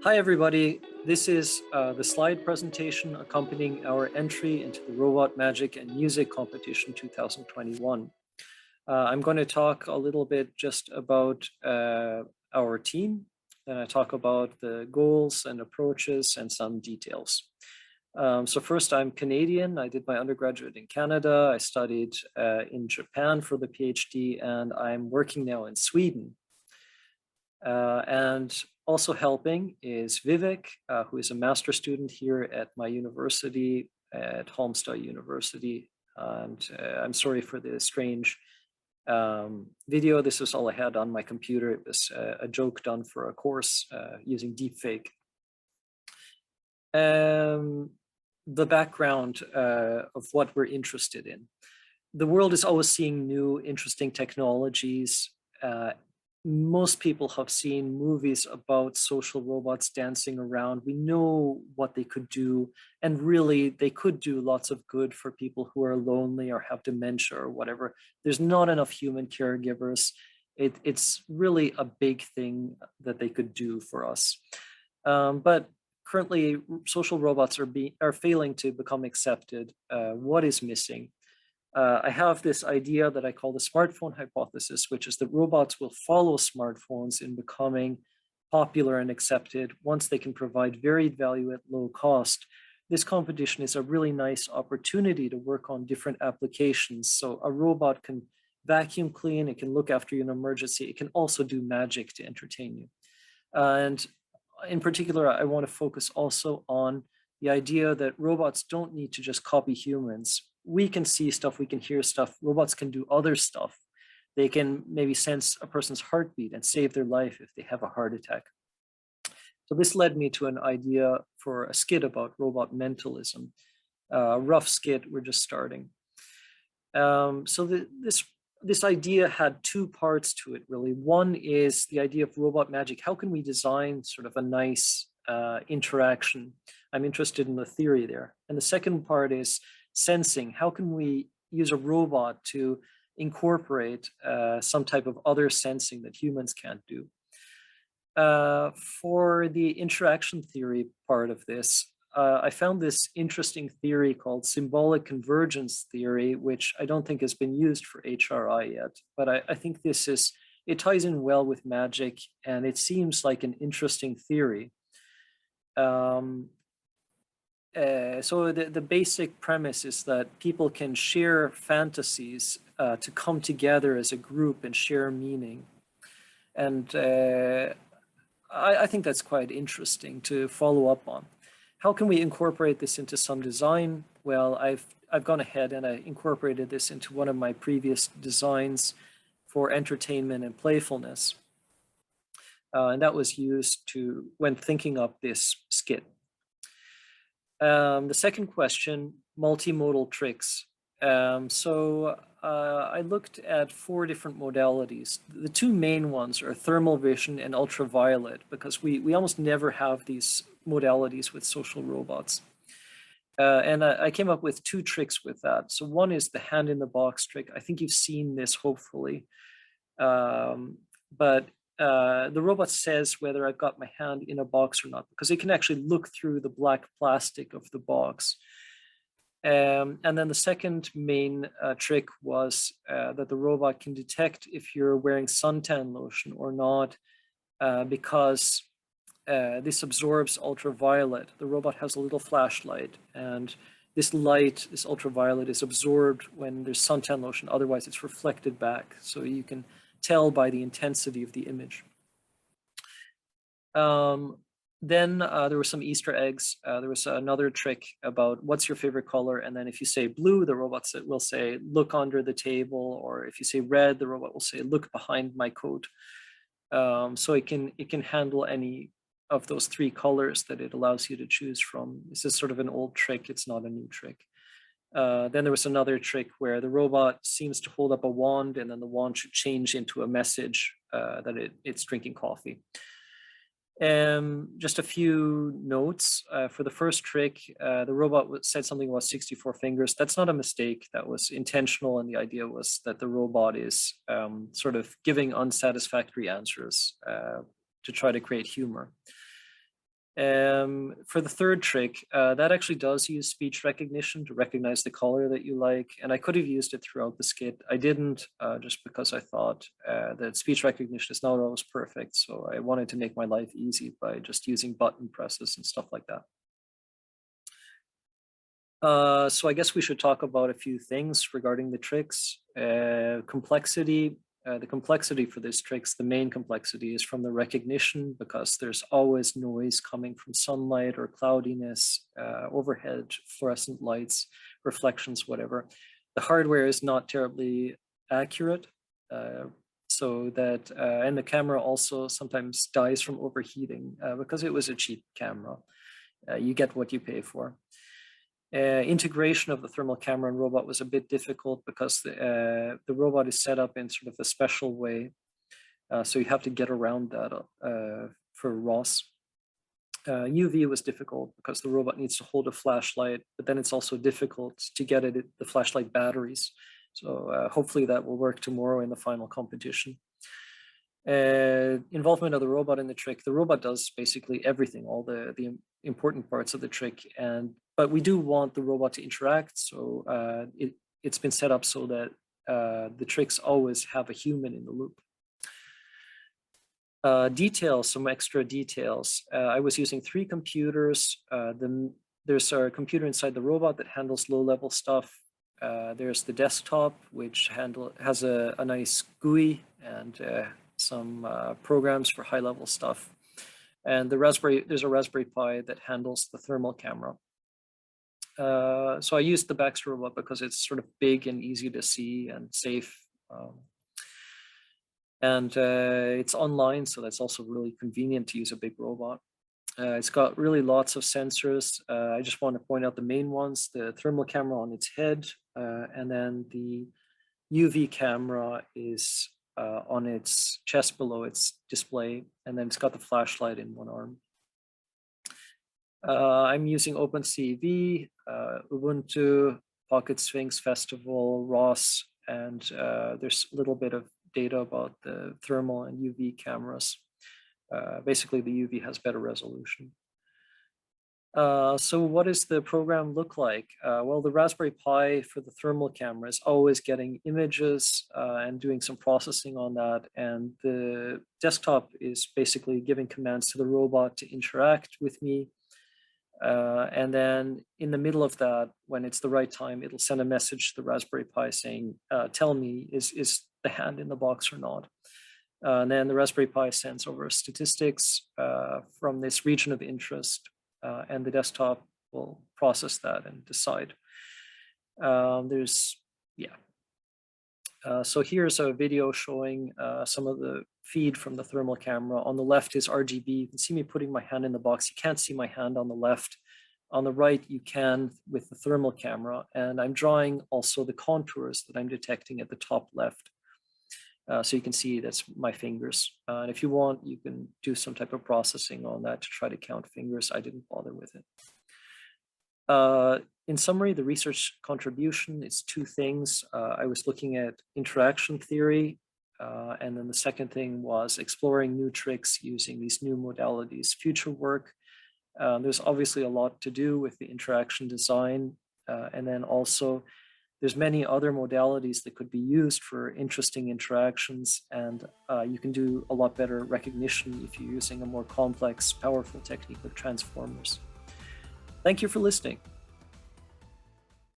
Hi, everybody. This is the slide presentation accompanying our entry into the Robot Magic and Music Competition 2021. I'm going to talk a little bit just about our team, then I talk about the goals and approaches and some details. So first, I'm Canadian. I did my undergraduate in Canada. I studied in Japan for the PhD, and I'm working now in Sweden. And also helping is Vivek, who is a master student here at my university, at Halmstad University. And I'm sorry for the strange video. This is all I had on my computer. It was a joke done for a course using deepfake. The background of what we're interested in. The world is always seeing new, interesting technologies. Most people have seen movies about social robots dancing around. We know what they could do, and really they could do lots of good for people who are lonely or have dementia or whatever. There's not enough human caregivers. It's really a big thing that they could do for us. But currently, social robots are failing to become accepted. What is missing? I have this idea that I call the smartphone hypothesis, which is that robots will follow smartphones in becoming popular and accepted once they can provide varied value at low cost. This competition is a really nice opportunity to work on different applications. So a robot can vacuum clean, it can look after you in an emergency, it can also do magic to entertain you. And in particular, I want to focus also on the idea that robots don't need to just copy humans. We can see stuff, we can hear stuff, robots can do other stuff. They can maybe sense a person's heartbeat and save their life if they have a heart attack. So this led me to an idea for a skit about robot mentalism. A rough skit, we're just starting. This idea had two parts to it, really. One is the idea of robot magic. How can we design sort of a nice interaction? I'm interested in the theory there. And the second part is sensing. How can we use a robot to incorporate some type of other sensing that humans can't do? For the interaction theory part of this, I found this interesting theory called symbolic convergence theory, which I don't think has been used for HRI yet, but I think it ties in well with magic, and it seems like an interesting theory. So the basic premise is that people can share fantasies to come together as a group and share meaning. And I think that's quite interesting to follow up on. How can we incorporate this into some design? Well, I've gone ahead and I incorporated this into one of my previous designs for entertainment and playfulness. And that was used when thinking up this skit. The second question, multimodal tricks. I looked at 4 different modalities. The 2 main ones are thermal vision and ultraviolet, because we almost never have these modalities with social robots. And I came up with 2 tricks with that. So one is the hand in the box trick. I think you've seen this, hopefully. The robot says whether I've got my hand in a box or not, because it can actually look through the black plastic of the box. And then the second main trick was that the robot can detect if you're wearing suntan lotion or not, because this absorbs ultraviolet. The robot has a little flashlight, and this light, this ultraviolet, is absorbed when there's suntan lotion. Otherwise, it's reflected back. So you can tell by the intensity of the image. Then there were some Easter eggs. There was another trick about what's your favorite color, and then if you say blue, the robot will say look under the table, or if you say red, the robot will say look behind my coat. So it can handle any of those 3 colors that it allows you to choose from. This is sort of an old trick. It's not a new trick. Then there was another trick where the robot seems to hold up a wand, and then the wand should change into a message that it's drinking coffee. Just a few notes. For the first trick, the robot said something about 64 fingers. That's not a mistake. That was intentional, and the idea was that the robot is sort of giving unsatisfactory answers to try to create humor. For the third trick, that actually does use speech recognition to recognize the color that you like, and I could have used it throughout the skit. I didn't, just because I thought that speech recognition is not always perfect, so I wanted to make my life easy by just using button presses and stuff like that. So I guess we should talk about a few things regarding the tricks. Complexity. The complexity for these tricks, the main complexity is from the recognition, because there's always noise coming from sunlight or cloudiness, overhead fluorescent lights, reflections, whatever. The hardware is not terribly accurate, so that, and the camera also sometimes dies from overheating because it was a cheap camera. You get what you pay for. Integration of the thermal camera and robot was a bit difficult because the robot is set up in sort of a special way. So you have to get around that for ROS. UV was difficult because the robot needs to hold a flashlight, but then it's also difficult to get it the flashlight batteries. So hopefully that will work tomorrow in the final competition. Involvement of the robot in the trick. The robot does basically everything, all the important parts of the trick, but we do want the robot to interact. So it's been set up so that the tricks always have a human in the loop. Details, some extra details. I was using 3 computers. There's a computer inside the robot that handles low-level stuff. There's the desktop, which has a nice GUI and some programs for high-level stuff. And there's a Raspberry Pi that handles the thermal camera. So I used the Baxter robot because it's sort of big and easy to see and safe. And it's online, so that's also really convenient to use a big robot. It's got really lots of sensors. I just want to point out the main ones: the thermal camera on its head, and then the UV camera is on its chest below its display, and then it's got the flashlight in one arm. I'm using OpenCV, Ubuntu, Pocket Sphinx Festival, ROS, and there's a little bit of data about the thermal and UV cameras. Basically, the UV has better resolution. So what does the program look like? Well, the Raspberry Pi for the thermal camera is always getting images and doing some processing on that. And the desktop is basically giving commands to the robot to interact with me. And then in the middle of that, when it's the right time, it'll send a message to the Raspberry Pi saying, tell me, is the hand in the box or not? And then the Raspberry Pi sends over statistics from this region of interest, and the desktop will process that and decide. So here's a video showing some of the feed from the thermal camera. On the left is RGB. You can see me putting my hand in the box. You can't see my hand on the left. On the right, you can with the thermal camera. And I'm drawing also the contours that I'm detecting at the top left. So you can see that's my fingers. And if you want, you can do some type of processing on that to try to count fingers. I didn't bother with it. In summary, the research contribution is 2 things. I was looking at interaction theory, and then the second thing was exploring new tricks using these new modalities. Future work, there's obviously a lot to do with the interaction design, and then also there's many other modalities that could be used for interesting interactions, and you can do a lot better recognition if you're using a more complex, powerful technique with transformers. Thank you for listening.